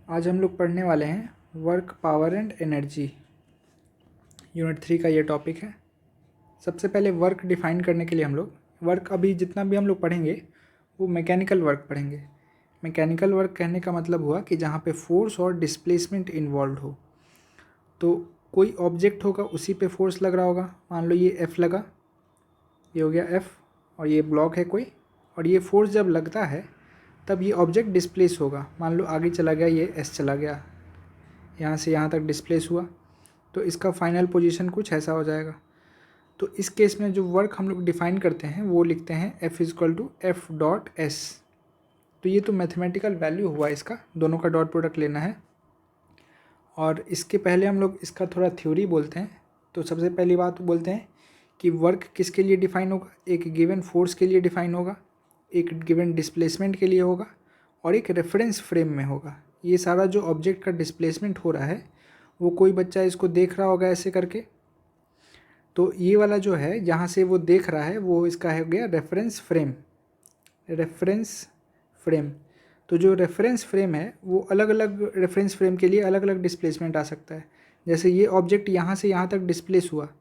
आज हम लोग पढ़ने वाले हैं work, power and energy. Unit 3 का ये टॉपिक है। सबसे पहले वर्क डिफ़ाइन करने के लिए हम लोग वर्क, अभी जितना भी हम लोग पढ़ेंगे वो मैकेनिकल वर्क पढ़ेंगे। मैकेनिकल वर्क कहने का मतलब हुआ कि जहाँ पे फोर्स और डिस्प्लेसमेंट इन्वॉल्व हो। तो कोई ऑब्जेक्ट होगा, उसी पे फोर्स लग रहा होगा। मान लो ये F लगा, ये हो गया F, और ये ब्लॉक है कोई, और ये फोर्स जब लगता है तब ये ऑब्जेक्ट डिस्प्लेस होगा। मान लो आगे चला गया, ये S चला गया, यहाँ से यहाँ तक डिस्प्लेस हुआ, तो इसका फाइनल पोजीशन कुछ ऐसा हो जाएगा। तो इस केस में जो वर्क हम लोग डिफ़ाइन करते हैं वो लिखते हैं F is equal to F dot S। तो ये तो मैथमेटिकल वैल्यू हुआ, इसका दोनों का डॉट प्रोडक्ट लेना है। और इसके पहले हम लोग इसका थोड़ा थ्योरी बोलते हैं। तो सबसे पहली बात बोलते हैं कि वर्क किसके लिए डिफ़ाइन होगा। एक गिवन फोर्स के लिए डिफ़ाइन होगा, एक गिवन डिस्प्लेसमेंट के लिए होगा, और एक रेफरेंस फ्रेम में होगा। ये सारा जो ऑब्जेक्ट का डिस्प्लेसमेंट हो रहा है वो कोई बच्चा इसको देख रहा होगा ऐसे करके। तो ये वाला जो है जहाँ से वो देख रहा है वो इसका हो गया रेफरेंस फ्रेम। रेफरेंस फ्रेम, तो जो रेफरेंस फ्रेम है वो अलग अलग रेफरेंस फ्रेम के लिए अलग अलग डिस्प्लेसमेंट आ सकता है। जैसे ये ऑब्जेक्ट यहाँ से यहाँ तक डिस्प्लेस हुआ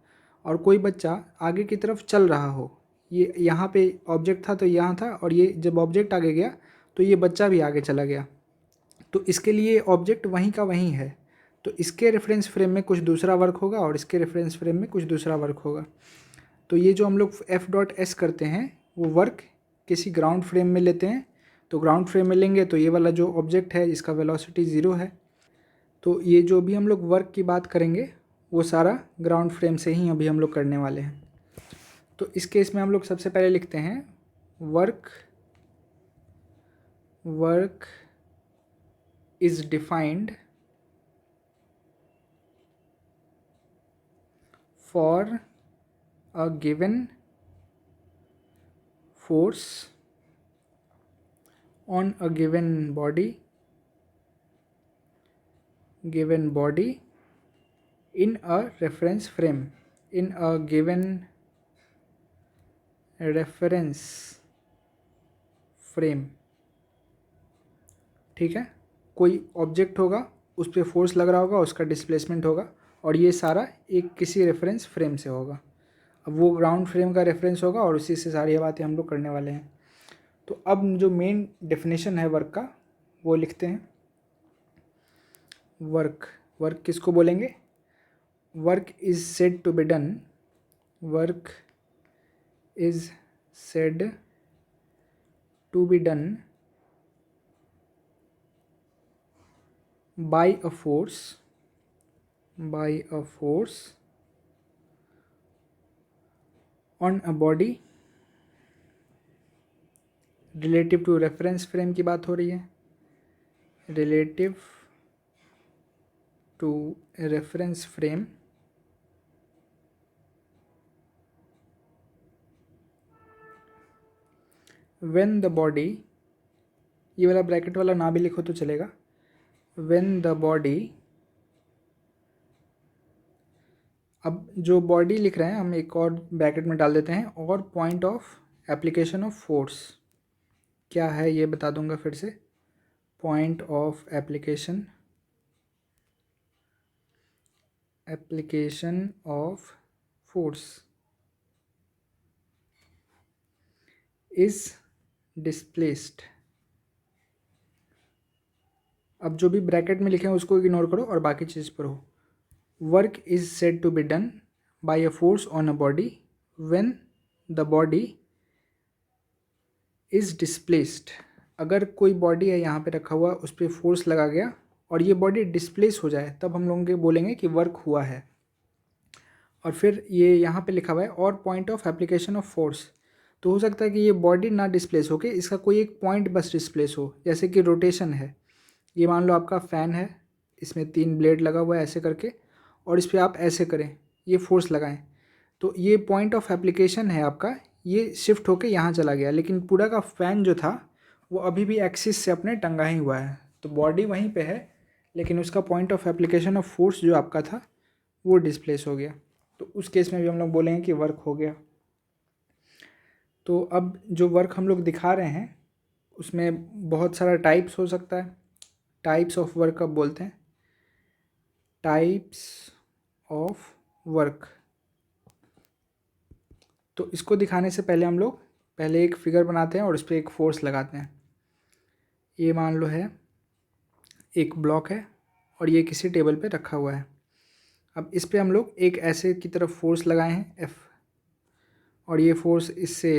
और कोई बच्चा आगे की तरफ चल रहा हो। ये यहाँ पे ऑब्जेक्ट था तो यहाँ था, और ये जब ऑब्जेक्ट आगे गया तो ये बच्चा भी आगे चला गया। तो इसके लिए ऑब्जेक्ट वहीं का वहीं है। तो इसके रेफरेंस फ्रेम में कुछ दूसरा वर्क होगा और इसके रेफरेंस फ्रेम में कुछ दूसरा वर्क होगा। तो ये जो हम लोग F डॉट S करते हैं वो वर्क किसी ग्राउंड फ्रेम में लेते हैं। तो ग्राउंड फ्रेम में लेंगे तो ये वाला जो ऑब्जेक्ट है जिसका वेलोसिटी 0 है, तो ये जो भी हम लोग वर्क की बात करेंगे वो सारा ग्राउंड फ्रेम से ही अभी हम लोग करने वाले हैं। तो इस केस में हम लोग सबसे पहले लिखते हैं work is defined for a given force on a given body in a reference frame, in a given reference frame। ठीक है, कोई ऑब्जेक्ट होगा, उस पर फोर्स लग रहा होगा, उसका डिस्प्लेसमेंट होगा, और ये सारा एक किसी रेफरेंस फ्रेम से होगा। अब वो ग्राउंड फ्रेम का रेफरेंस होगा और उसी से सारी बातें हम लोग करने वाले हैं। तो अब जो मेन डेफिनेशन है वर्क का वो लिखते हैं। वर्क किसको बोलेंगे? Work is said to be done, work is said to be done by a force on a body relative to reference frame की बात हो रही है, relative to reference frame when the body, ये वाला ब्रैकेट वाला ना भी लिखो तो चलेगा, when the body, अब जो बॉडी लिख रहे हैं हम एक और ब्रैकेट में डाल देते हैं, और point of application of force क्या है ये बता दूंगा फिर से। Point of application of force is displaced. अब जो भी ब्रैकेट में लिखे हैं उसको इग्नोर करो और बाकी चीज़ पढ़ो। Work is said to be done by a force on a body when the body is displaced. अगर कोई बॉडी है यहाँ पे रखा हुआ, उस पर फोर्स लगा गया और ये बॉडी डिस्प्लेस हो जाए तब हम लोग बोलेंगे कि वर्क हुआ है। और फिर ये यहाँ पे लिखा हुआ है और point of application of force. तो हो सकता है कि ये बॉडी ना डिस्प्लेस हो के इसका कोई एक पॉइंट बस डिस्प्लेस हो, जैसे कि रोटेशन है। ये मान लो आपका फ़ैन है, इसमें 3 ब्लेड लगा हुआ है ऐसे करके, और इस पर आप ऐसे करें, ये फोर्स लगाएं, तो ये पॉइंट ऑफ एप्लीकेशन है आपका, ये शिफ्ट होके यहाँ चला गया, लेकिन पूरा का फ़ैन जो था वो अभी भी एक्सिस से अपने टंगा ही हुआ है। तो बॉडी वहीं पे है लेकिन उसका point of application of force जो आपका था वो डिस्प्लेस हो गया। तो उस केस में भी हम लोग बोलेंगे कि वर्क हो गया। तो अब जो वर्क हम लोग दिखा रहे हैं उसमें बहुत सारा टाइप्स हो सकता है। टाइप्स ऑफ वर्क कब बोलते हैं? Types of work. तो इसको दिखाने से पहले हम लोग पहले एक फिगर बनाते हैं और उस पर एक फोर्स लगाते हैं। ये मान लो है एक ब्लॉक है और ये किसी टेबल पे रखा हुआ है। अब इस पे हम लोग एक ऐसे की तरफ फोर्स लगाए हैं F, और ये फोर्स इससे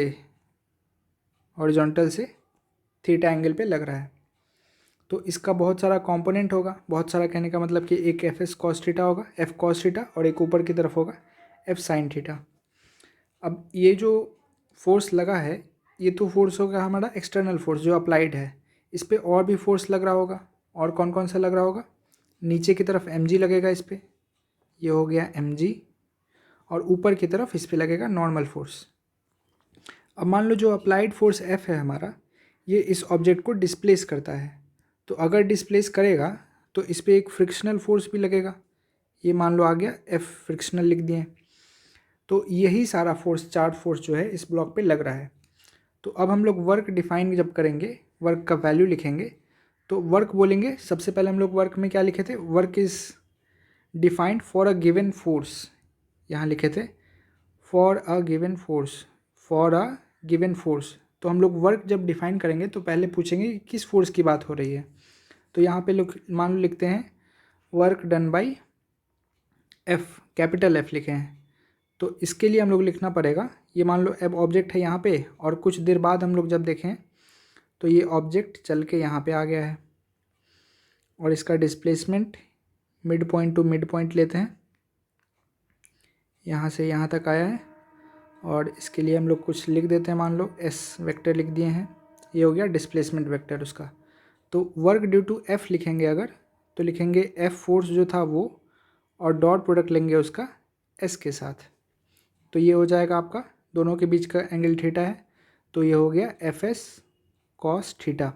हॉरिजॉन्टल से थीटा एंगल पे लग रहा है। तो इसका बहुत सारा कंपोनेंट होगा, बहुत सारा कहने का मतलब कि एक एफ एस कॉस थीटा होगा, एफ कॉस थीटा, और एक ऊपर की तरफ होगा एफ साइन थीटा। अब ये जो फोर्स लगा है ये तो फोर्स होगा हमारा एक्सटर्नल फोर्स जो अप्लाइड है। इस पर और भी फोर्स लग रहा होगा, और कौन कौन सा लग रहा होगा? नीचे की तरफ एम जी लगेगा इस पर, ये हो गया एम जी, और ऊपर की तरफ इस पर लगेगा नॉर्मल फोर्स। अब मान लो जो अप्लाइड फोर्स एफ है हमारा, ये इस ऑब्जेक्ट को डिस्प्लेस करता है। तो अगर डिस्प्लेस करेगा तो इस पर एक फ्रिक्शनल फोर्स भी लगेगा। ये मान लो आ गया एफ, फ्रिक्शनल लिख दिए। तो यही सारा फोर्स, चार्ज फोर्स जो है इस ब्लॉक पे लग रहा है। तो अब हम लोग वर्क डिफाइन जब करेंगे, वर्क का वैल्यू लिखेंगे, तो वर्क बोलेंगे सबसे पहले हम लोग वर्क में क्या लिखे थे? Work is defined for a given force. यहाँ लिखे थे for a given force, for a given force. तो हम लोग वर्क जब डिफाइन करेंगे तो पहले पूछेंगे कि किस फोर्स की बात हो रही है। तो यहाँ पे लोग मान लो लिखते हैं work done by F, capital F लिखे हैं। तो इसके लिए हम लोग लिखना पड़ेगा, ये मान लो अब ऑब्जेक्ट है यहाँ पे, और कुछ देर बाद हम लोग जब देखें तो ये ऑब्जेक्ट चल के यहाँ पे आ गया है, और इसका displacement mid point two mid point लेते हैं, यहाँ से यहाँ तक आया है, और इसके लिए हम लोग कुछ लिख देते हैं, मान लो एस वेक्टर लिख दिए हैं। ये हो गया डिस्प्लेसमेंट वेक्टर उसका। तो वर्क ड्यू टू एफ लिखेंगे अगर, तो लिखेंगे एफ फोर्स जो था वो, और डॉट प्रोडक्ट लेंगे उसका एस के साथ। तो ये हो जाएगा आपका, दोनों के बीच का एंगल थीटा है, तो ये हो गया एफ एस कॉस थीटा।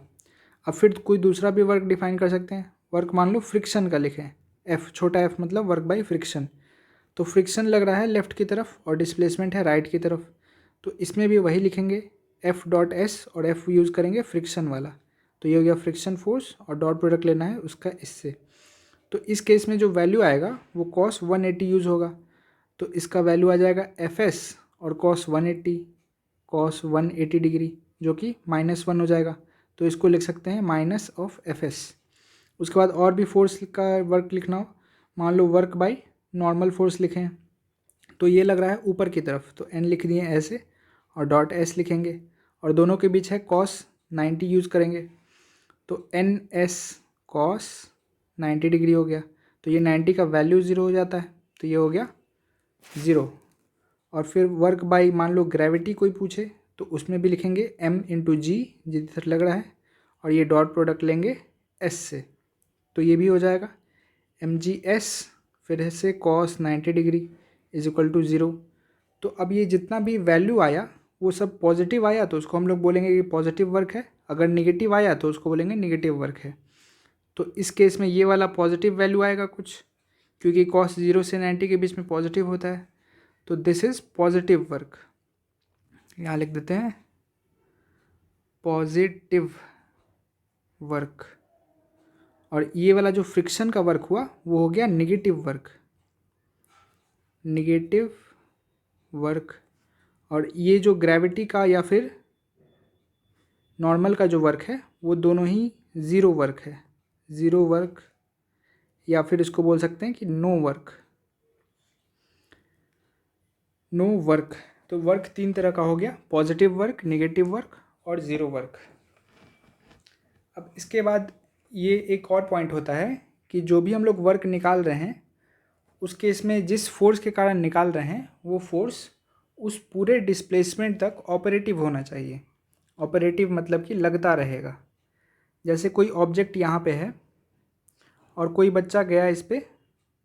अब फिर कोई दूसरा भी वर्क डिफाइन कर सकते हैं। वर्क मान लो फ्रिक्शन का लिखें, एफ छोटा एफ मतलब वर्क बाई फ्रिक्शन। तो फ्रिक्शन लग रहा है लेफ़्ट की तरफ और डिस्प्लेसमेंट है राइट की तरफ, तो इसमें भी वही लिखेंगे एफ डॉट एस, और एफ यूज़ करेंगे फ्रिक्शन वाला। तो ये हो गया फ्रिक्शन फोर्स, और डॉट प्रोडक्ट लेना है उसका इससे। तो इस केस में जो वैल्यू आएगा वो कॉस 180 यूज़ होगा। तो इसका वैल्यू आ जाएगा एफ एस और कॉस 180, कॉस 180 डिग्री, जो कि -1 हो जाएगा। तो इसको लिख सकते हैं माइनस ऑफ एफ एस। उसके बाद और भी फोर्स का वर्क लिखना हो, मान लो वर्क बाई नॉर्मल फोर्स लिखें, तो ये लग रहा है ऊपर की तरफ, तो एन लिख दिए ऐसे, और डॉट एस लिखेंगे, और दोनों के बीच है कॉस 90 यूज़ करेंगे, तो एन एस कॉस 90 डिग्री हो गया। तो ये 90 का वैल्यू 0 हो जाता है, तो ये हो गया 0। और फिर वर्क बाई मान लो ग्रेविटी कोई पूछे तो उसमें भी लिखेंगे m इंटू जी, जिधर लग रहा है, और ये डॉट प्रोडक्ट लेंगे s से, तो ये भी हो जाएगा एम जी एस फिर से cos 90 degree is equal to 0। तो अब ये जितना भी वैल्यू आया वो सब पॉजिटिव आया तो उसको हम लोग बोलेंगे कि पॉजिटिव वर्क है, अगर निगेटिव आया तो उसको बोलेंगे निगेटिव वर्क है। तो इस केस में ये वाला पॉजिटिव वैल्यू आएगा कुछ, क्योंकि कॉस 0 से 90 के बीच में पॉजिटिव होता है, तो दिस इज़ पॉजिटिव वर्क। यहाँ लिख देते हैं पॉजिटिव वर्क। और ये वाला जो फ्रिक्शन का वर्क हुआ वो हो गया निगेटिव वर्क, निगेटिव वर्क। और ये जो ग्रेविटी का या फिर नॉर्मल का जो वर्क है वो दोनों ही ज़ीरो वर्क है, ज़ीरो वर्क, या फिर इसको बोल सकते हैं कि नो वर्क, नो वर्क। तो वर्क 3 तरह का हो गया, पॉजिटिव वर्क, नेगेटिव वर्क और ज़ीरो वर्क। अब इसके बाद ये एक और पॉइंट होता है कि जो भी हम लोग वर्क निकाल रहे हैं उस केस में जिस फोर्स के कारण निकाल रहे हैं वो फोर्स उस पूरे डिस्प्लेसमेंट तक ऑपरेटिव होना चाहिए। ऑपरेटिव मतलब कि लगता रहेगा। जैसे कोई ऑब्जेक्ट यहाँ पे है और कोई बच्चा गया इस पर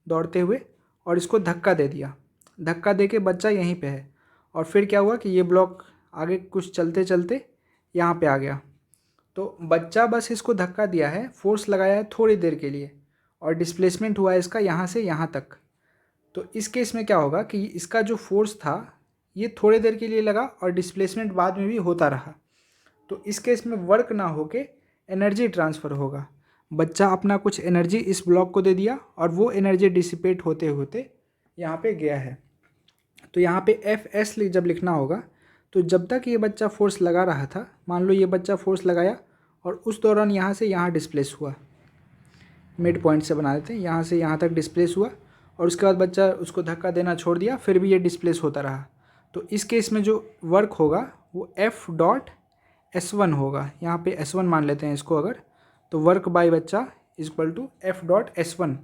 दौड़ते हुए और इसको धक्का दे दिया, धक्का दे के बच्चा यहीं पे है, और फिर क्या हुआ कि ये ब्लॉक आगे कुछ चलते चलते यहाँ पे आ गया। तो बच्चा बस इसको धक्का दिया है, फोर्स लगाया है थोड़ी देर के लिए, और डिस्प्लेसमेंट हुआ है इसका यहाँ से यहाँ तक। तो इस केस में क्या होगा कि इसका जो फोर्स था ये थोड़ी देर के लिए लगा और डिस्प्लेसमेंट बाद में भी होता रहा। तो इस केस में वर्क ना होके एनर्जी ट्रांसफ़र होगा। बच्चा अपना कुछ एनर्जी इस ब्लॉक को दे दिया और वो एनर्जी डिसिपेट होते होते यहाँ पे गया है। तो यहाँ पे एफ एस जब लिखना होगा तो जब तक ये बच्चा फोर्स लगा रहा था, मान लो ये बच्चा फोर्स लगाया और उस दौरान यहाँ से यहाँ डिस्प्लेस हुआ, मिड पॉइंट से बना देते हैं, यहाँ से यहाँ तक डिस्प्लेस हुआ और उसके बाद बच्चा उसको धक्का देना छोड़ दिया, फिर भी ये डिस्प्लेस होता रहा, तो इस केस में जो वर्क होगा वो एफ डॉट एस वन होगा। यहाँ पे एस वन मान लेते हैं इसको अगर, तो वर्क बाय बच्चा is equal to F dot S one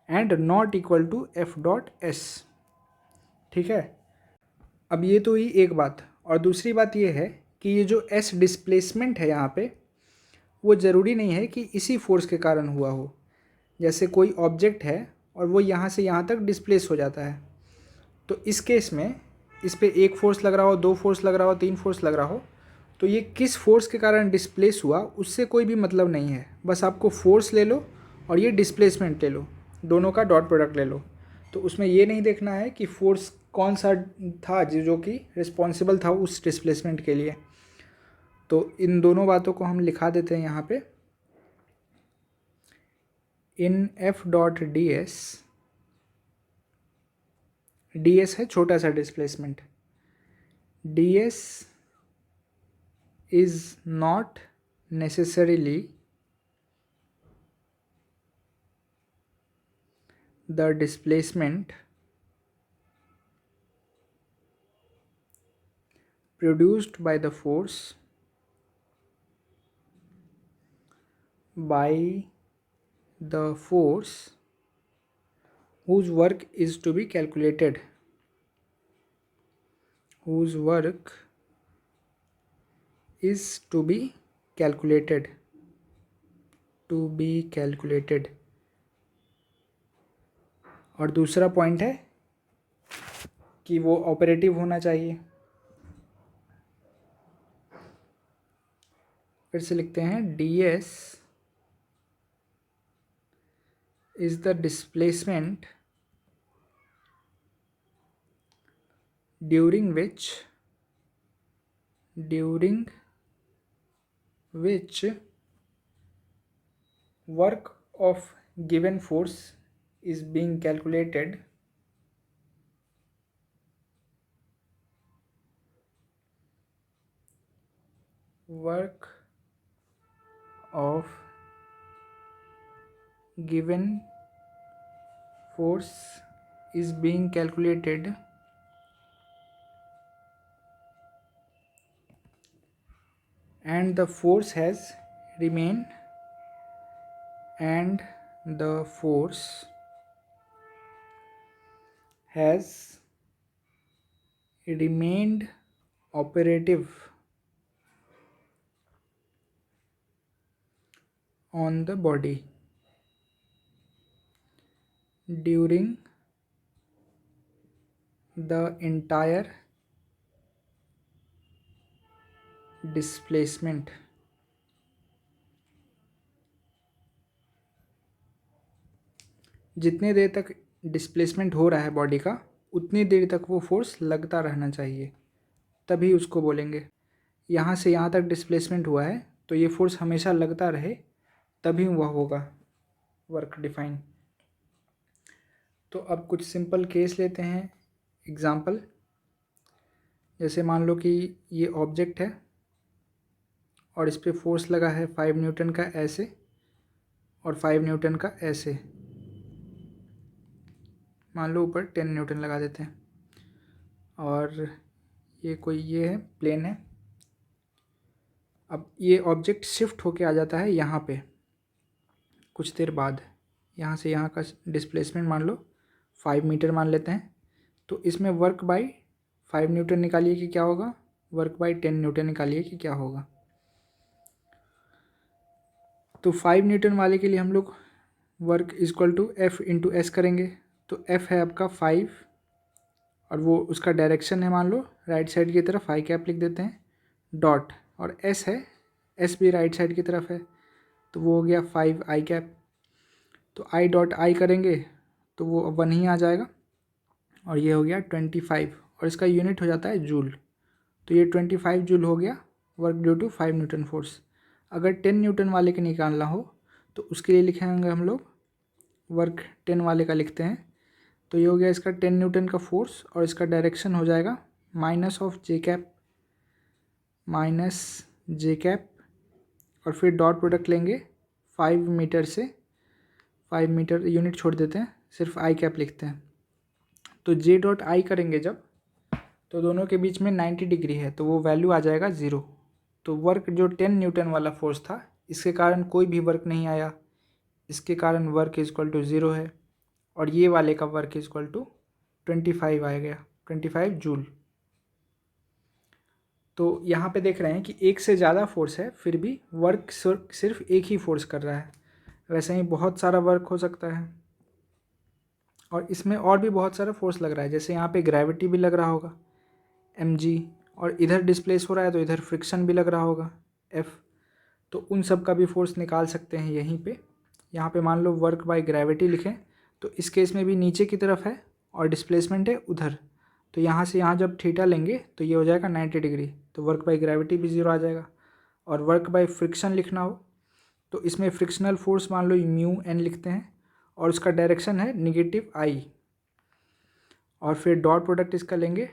and not equal to F dot S. ठीक है, अब ये तो ही एक बात, और दूसरी बात ये है कि ये जो एस डिस्प्लेसमेंट है यहाँ पे, वो ज़रूरी नहीं है कि इसी फोर्स के कारण हुआ हो। जैसे कोई ऑब्जेक्ट है और वो यहाँ से यहाँ तक डिस्प्लेस हो जाता है, तो इस केस में इस पर एक फोर्स लग रहा हो, दो फोर्स लग रहा हो, तीन फोर्स लग रहा हो, तो ये किस फोर्स के कारण डिस्प्लेस हुआ उससे कोई भी मतलब नहीं है। बस आपको फोर्स ले लो और ये डिस्प्लेसमेंट ले लो, दोनों का डॉट प्रोडक्ट ले लो। तो उसमें ये नहीं देखना है कि फोर्स कौन सा था जो कि रिस्पॉन्सिबल था उस डिस्प्लेसमेंट के लिए। तो इन दोनों बातों को हम लिखा देते हैं यहाँ पे, in F dot D S, D S है छोटा सा displacement, D S is not necessarily the displacement produced by the force whose work is to be calculated, whose work is to be calculated, to be calculated। और दूसरा point है कि वो operative होना चाहिए। फिर से लिखते हैं, D S is the displacement during which work of given force is being calculated, work of given force is being calculated and the force has remained, and the force has remained operative on the body during the entire displacement। जितनी देर तक displacement हो रहा है body का, उतनी देर तक वो force लगता रहना चाहिए, तभी उसको बोलेंगे। यहाँ से यहाँ तक डिस्प्लेसमेंट हुआ है तो ये फोर्स हमेशा लगता रहे, तभी वह होगा वर्क डिफाइन। तो अब कुछ सिंपल केस लेते हैं, एग्जाम्पल। जैसे मान लो कि ये ऑब्जेक्ट है और इस पर फोर्स लगा है 5 न्यूटन का ऐसे और 5 न्यूटन का ऐसे, मान लो ऊपर 10 न्यूटन लगा देते हैं, और ये कोई ये है प्लेन है। अब ये ऑब्जेक्ट शिफ्ट होके आ जाता है यहाँ पे कुछ देर बाद, यहाँ से यहाँ का डिस्प्लेसमेंट मान लो 5 मीटर मान लेते हैं, तो इसमें वर्क बाय 5 न्यूटन निकालिए कि क्या होगा, वर्क बाय 10 न्यूटन निकालिए कि क्या होगा। तो 5 न्यूटन वाले के लिए हम लोग work is equal to F into S करेंगे। तो एफ है आपका 5 और वो उसका डायरेक्शन है मान लो राइट साइड की तरफ, आई कैप लिख देते हैं डॉट, और एस है, एस भी राइट साइड की तरफ है, तो वो हो गया 5 आई कैप। तो आई डॉट आई करेंगे तो वो 1 ही आ जाएगा, और ये हो गया 25, और इसका यूनिट हो जाता है जूल। तो ये 25 जूल हो गया work due to 5 newton force. अगर 10 न्यूटन वाले के निकालना हो तो उसके लिए लिखेंगे हम लोग वर्क 10 वाले का लिखते हैं। तो ये हो गया इसका 10 न्यूटन का फोर्स और इसका डायरेक्शन हो जाएगा माइनस जे कैप और फिर डॉट प्रोडक्ट लेंगे 5 मीटर से, 5 मीटर यूनिट छोड़ देते हैं, सिर्फ आई कैप लिखते हैं। तो जे डॉट आई करेंगे जब, तो दोनों के बीच में 90 डिग्री है तो वो वैल्यू आ जाएगा 0। तो वर्क जो 10 न्यूटन वाला फोर्स था इसके कारण कोई भी वर्क नहीं आया, इसके कारण वर्क इज इक्वल टू 0 है। और ये वाले का वर्क इज इक्वल टू 25 आ गया, 25 जूल। तो यहाँ पे देख रहे हैं कि एक से ज़्यादा फोर्स है फिर भी वर्क सिर्फ एक ही फोर्स कर रहा है। वैसे ही बहुत सारा वर्क हो सकता है और इसमें और भी बहुत सारा फोर्स लग रहा है, जैसे यहाँ पे ग्रेविटी भी लग रहा होगा mg, और इधर डिस्प्लेस हो रहा है तो इधर फ्रिक्शन भी लग रहा होगा F। तो उन सब का भी फोर्स निकाल सकते हैं यहीं पे। यहाँ पे मान लो वर्क बाय ग्रेविटी लिखें तो इस केस में भी नीचे की तरफ है और डिस्प्लेसमेंट है उधर, तो यहाँ से यहाँ जब थीटा लेंगे तो ये हो जाएगा 90 डिग्री, तो वर्क बाय ग्रेविटी भी 0 आ जाएगा। और वर्क बाय फ्रिक्शन लिखना हो तो इसमें फ्रिक्शनल फोर्स मान लो म्यू एन लिखते हैं और उसका डायरेक्शन है नेगेटिव आई, और फिर डॉट प्रोडक्ट इसका लेंगे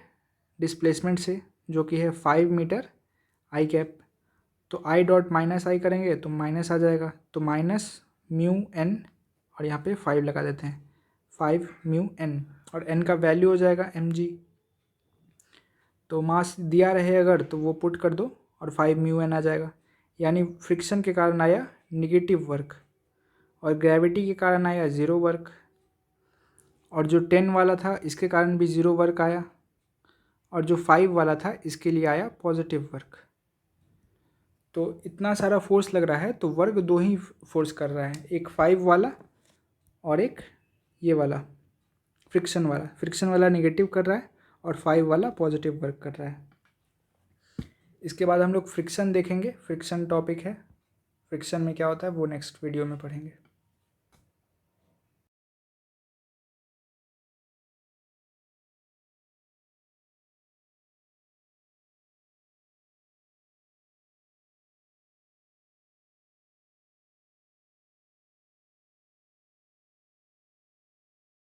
डिस्प्लेसमेंट से जो कि है 5 मीटर आई कैप। तो आई डॉट माइनस आई करेंगे तो माइनस आ जाएगा, तो माइनस म्यू एन और यहाँ पे 5 लगा देते हैं, 5 म्यू एन, और एन का वैल्यू हो जाएगा mg। तो मास दिया रहे अगर तो वो पुट कर दो और 5 म्यू एन आ जाएगा, यानी फ्रिक्शन के कारण आया निगेटिव वर्क और ग्रेविटी के कारण आया 0 वर्क, और जो 10 वाला था इसके कारण भी 0 वर्क आया, और जो 5 वाला था इसके लिए आया पॉजिटिव वर्क। तो इतना सारा फोर्स लग रहा है तो वर्क दो ही फोर्स कर रहा है, एक 5 वाला और एक ये वाला फ्रिक्शन वाला नेगेटिव कर रहा है और 5 वाला पॉजिटिव वर्क कर रहा है। इसके बाद हम लोग फ्रिक्शन देखेंगे, फ्रिक्शन टॉपिक है, फ्रिक्शन में क्या होता है वो नेक्स्ट वीडियो में पढ़ेंगे।